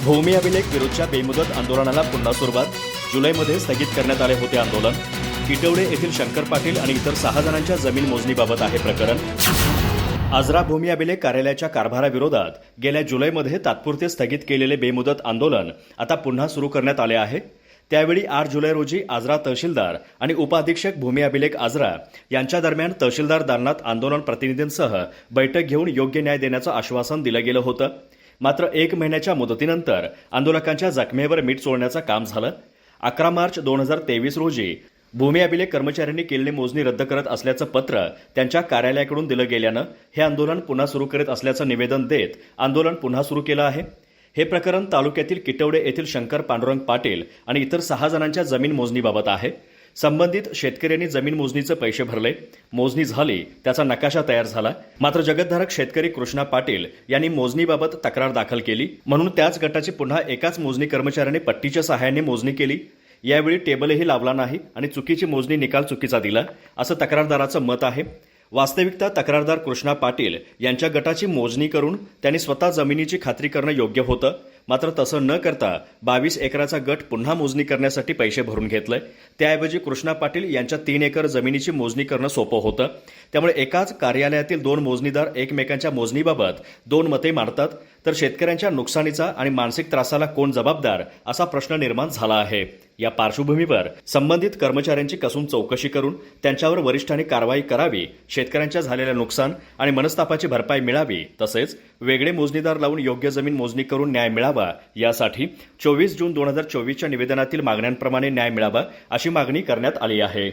भूमी अभिलेख विरोधच्या बेमुदत आंदोलनाला पुन्हा सुरुवात. जुलैमध्ये स्थगित करण्यात आले होते आंदोलन. किटवडे येथील शंकर पाटील आणि इतर 6 जणांच्या जमीन मोजणीबाबत आहे प्रकरण. आजरा भूमी अभिलेख कार्यालयाच्या कारभाराविरोधात गेल्या जुलैमध्ये तात्पुरते स्थगित केलेले बेमुदत आंदोलन आता पुन्हा सुरू करण्यात आले आहे. त्यावेळी 8 जुलै रोजी आजरा तहसीलदार आणि उपअधीक्षक भूमी अभिलेख आजरा यांच्या दरम्यान तहसीलदार दालनात आंदोलन प्रतिनिधींसह बैठक घेऊन योग्य न्याय देण्याचं आश्वासन दिलं गेलं होतं. मात्र 1 महिन्याच्या मुदतीनंतर आंदोलकांच्या जखमेवर मीठ चोळण्याचं काम झालं. 11 मार्च 2023 रोजी भूमी अभिलेख कर्मचाऱ्यांनी केलेली मोजणी रद्द करत असल्याचं पत्र त्यांच्या कार्यालयाकडून दिलं गेल्यानं हे आंदोलन पुन्हा सुरू करीत असल्याचं निवेदन देत आंदोलन पुन्हा सुरू केलं आहे. हे प्रकरण तालुक्यातील किटवडे येथील शंकर पांडुरंग पाटील आणि इतर 6 जणांच्या जमीन मोजणीबाबत आहे. संबंधित शेतकऱ्यांनी जमीन मोजणीचे पैसे भरले, मोजणी झाली, त्याचा नकाशा तयार झाला. मात्र जगतधारक शेतकरी कृष्णा पाटील यांनी मोजणीबाबत तक्रार दाखल केली. म्हणून त्याच गटाची पुन्हा एकाच मोजणी कर्मचाऱ्याने पट्टीच्या सहाय्याने मोजणी केली. यावेळी टेबलही लावला नाही आणि चुकीची मोजणी निकाल चुकीचा दिला असं तक्रारदाराचं मत आहे. वास्तविकता तक्रारदार कृष्णा पाटील यांच्या गटाची मोजणी करून त्यांनी स्वतः जमिनीची खात्री करणं योग्य होतं. मात्र तसं न करता 22 एकराचा गट पुन्हा मोजणी करण्यासाठी पैसे भरून घेतले. त्याऐवजी कृष्णा पाटील यांच्या 3 एकर जमिनीची मोजणी करणं सोपं होतं. त्यामुळे एकाच कार्यालयातील 2 मोजणीदार एकमेकांच्या मोजणीबाबत 2 मते मांडतात. तर शेतकऱ्यांच्या नुकसानीचा आणि मानसिक त्रासाला कोण जबाबदार असा प्रश्न निर्माण झाला आहे. या पार्श्वभूमीवर संबंधित कर्मचाऱ्यांची कसून चौकशी करून त्यांच्यावर वरिष्ठांनी कारवाई करावी, शेतकऱ्यांच्या झालेल्या नुकसान आणि मनस्तापाची भरपाई मिळावी, तसेच वेगळे मोजणीदार लावून योग्य जमीन मोजणी करून न्याय मिळावा यासाठी 24 जून 2024च्या निवेदनातील मागण्यांप्रमाणे न्याय मिळावा अशी मागणी करण्यात आली आहे.